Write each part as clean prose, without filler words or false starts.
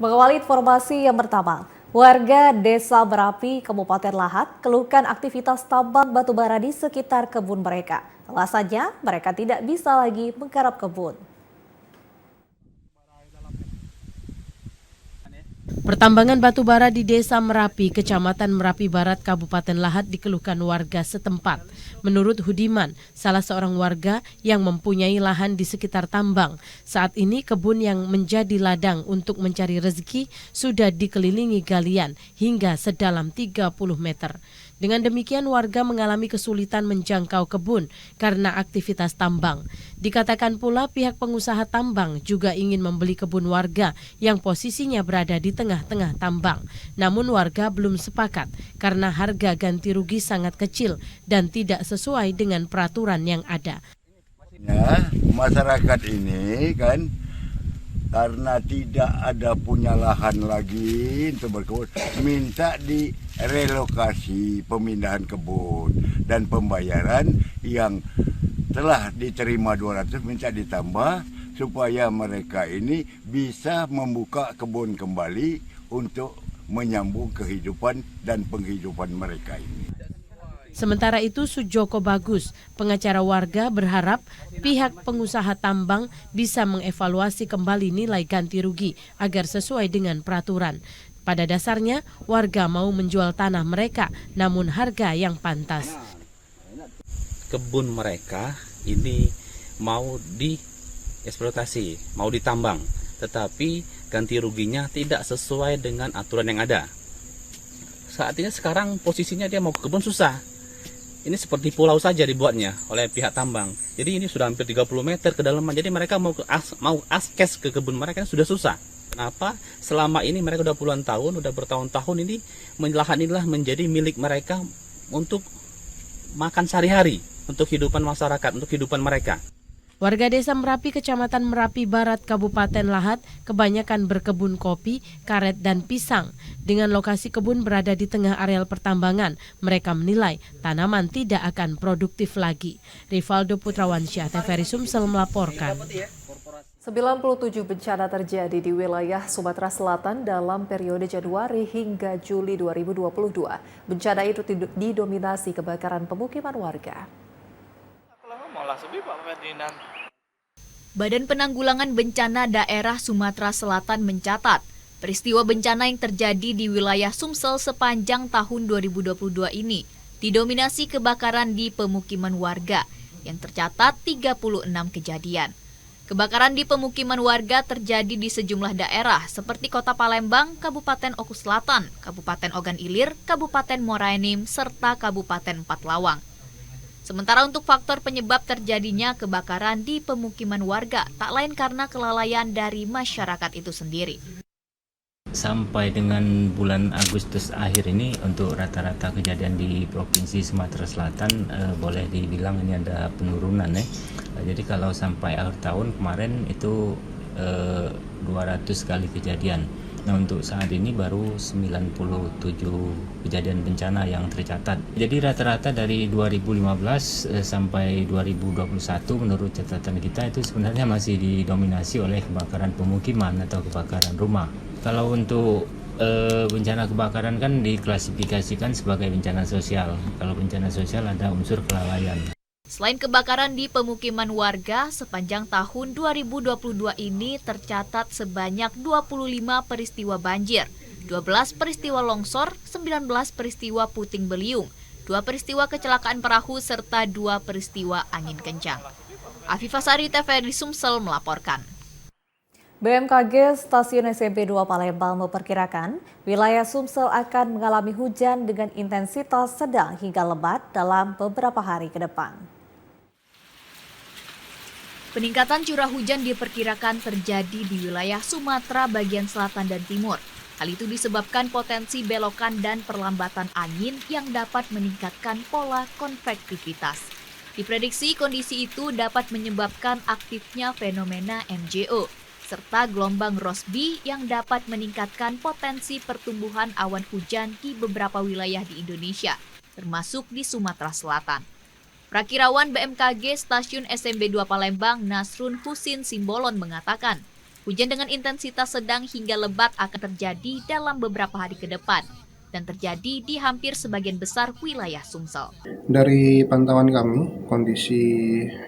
Mengawali informasi yang pertama, warga Desa Merapi, Kabupaten Lahat, keluhkan aktivitas tambang batubara di sekitar kebun mereka. Alasannya, mereka tidak bisa lagi menggarap kebun. Pertambangan batu bara di Desa Merapi, Kecamatan Merapi Barat, Kabupaten Lahat dikeluhkan warga setempat. Menurut Hudiman, salah seorang warga yang mempunyai lahan di sekitar tambang, saat ini kebun yang menjadi ladang untuk mencari rezeki sudah dikelilingi galian hingga sedalam 30 meter. Dengan demikian warga mengalami kesulitan menjangkau kebun karena aktivitas tambang. Dikatakan pula pihak pengusaha tambang juga ingin membeli kebun warga yang posisinya berada di tengah-tengah tambang. Namun warga belum sepakat karena harga ganti rugi sangat kecil dan tidak sesuai dengan peraturan yang ada. Ya, masyarakat ini kan karena tidak ada punya lahan lagi untuk berkebun, minta direlokasi pemindahan kebun dan pembayaran yang telah diterima 200 minta ditambah supaya mereka ini bisa membuka kebun kembali untuk menyambung kehidupan dan penghidupan mereka ini. Sementara itu Sujoko Bagus, pengacara warga berharap pihak pengusaha tambang bisa mengevaluasi kembali nilai ganti rugi agar sesuai dengan peraturan. Pada dasarnya warga mau menjual tanah mereka namun harga yang pantas. Kebun mereka ini mau dieksploitasi, mau ditambang, tetapi ganti ruginya tidak sesuai dengan aturan yang ada. Saat ini sekarang posisinya dia mau ke kebun susah. Ini seperti pulau saja dibuatnya oleh pihak tambang. Jadi ini sudah hampir 30 meter ke dalam. Jadi mereka mau akses ke kebun mereka sudah susah. Kenapa? Selama ini mereka udah puluhan tahun, udah bertahun-tahun ini lahan inilah menjadi milik mereka untuk makan sehari-hari, untuk kehidupan masyarakat, untuk kehidupan mereka. Warga Desa Merapi, Kecamatan Merapi Barat, Kabupaten Lahat, kebanyakan berkebun kopi, karet, dan pisang. Dengan lokasi kebun berada di tengah areal pertambangan, mereka menilai tanaman tidak akan produktif lagi. Rivaldo Putrawansyah, TVRI Sumsel melaporkan. 97 bencana terjadi di wilayah Sumatera Selatan dalam periode Januari hingga Juli 2022. Bencana itu didominasi kebakaran pemukiman warga. Badan Penanggulangan Bencana Daerah Sumatera Selatan mencatat, peristiwa bencana yang terjadi di wilayah Sumsel sepanjang tahun 2022 ini didominasi kebakaran di pemukiman warga yang tercatat 36 kejadian. Kebakaran di pemukiman warga terjadi di sejumlah daerah seperti Kota Palembang, Kabupaten Oku Selatan, Kabupaten Ogan Ilir, Kabupaten Muara Enim, serta Kabupaten Empat Lawang. Sementara untuk faktor penyebab terjadinya kebakaran di pemukiman warga tak lain karena kelalaian dari masyarakat itu sendiri. Sampai dengan bulan Agustus akhir ini untuk rata-rata kejadian di Provinsi Sumatera Selatan boleh dibilang ini ada penurunan ya. Jadi kalau sampai akhir tahun kemarin itu 200 kali kejadian. Nah untuk saat ini baru 97 kejadian bencana yang tercatat. Jadi rata-rata dari 2015 sampai 2021 menurut catatan kita itu sebenarnya masih didominasi oleh kebakaran pemukiman atau kebakaran rumah. Kalau untuk bencana kebakaran kan diklasifikasikan sebagai bencana sosial. Kalau bencana sosial ada unsur kelalaian. Selain kebakaran di pemukiman warga, sepanjang tahun 2022 ini tercatat sebanyak 25 peristiwa banjir, 12 peristiwa longsor, 19 peristiwa puting beliung, 2 peristiwa kecelakaan perahu, serta 2 peristiwa angin kencang. Afifah Sari, TVRI Sumsel melaporkan. BMKG Stasiun SMP 2 Palembang memperkirakan wilayah Sumsel akan mengalami hujan dengan intensitas sedang hingga lebat dalam beberapa hari ke depan. Peningkatan curah hujan diperkirakan terjadi di wilayah Sumatera bagian selatan dan timur. Hal itu disebabkan potensi belokan dan perlambatan angin yang dapat meningkatkan pola konvektivitas. Diprediksi kondisi itu dapat menyebabkan aktifnya fenomena MJO, serta gelombang Rossby yang dapat meningkatkan potensi pertumbuhan awan hujan di beberapa wilayah di Indonesia, termasuk di Sumatera Selatan. Prakirawan BMKG Stasiun SMP 2 Palembang Nasrun Husin Simbolon mengatakan, Hujan dengan intensitas sedang hingga lebat akan terjadi dalam beberapa hari ke depan dan terjadi di hampir sebagian besar wilayah Sumsel. Dari pantauan kami, kondisi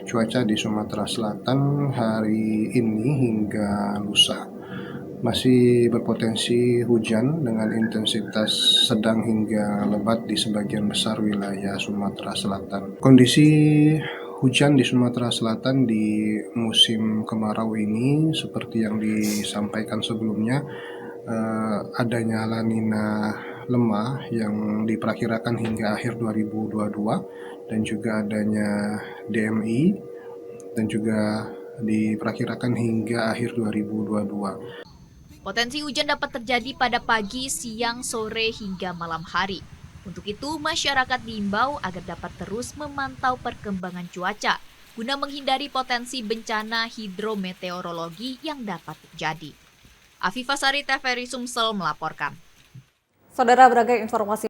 cuaca di Sumatera Selatan hari ini hingga lusa masih berpotensi hujan dengan intensitas sedang hingga lebat di sebagian besar wilayah Sumatera Selatan. Kondisi hujan di Sumatera Selatan di musim kemarau ini seperti yang disampaikan sebelumnya, adanya La Nina lemah yang diperkirakan hingga akhir 2022 dan juga adanya DMI dan juga diperkirakan hingga akhir 2022. Potensi hujan dapat terjadi pada pagi, siang, sore, hingga malam hari. Untuk itu, masyarakat diimbau agar dapat terus memantau perkembangan cuaca guna menghindari potensi bencana hidrometeorologi yang dapat terjadi. Afifah Sari, TVRI Sumsel melaporkan. Saudara, beragam informasi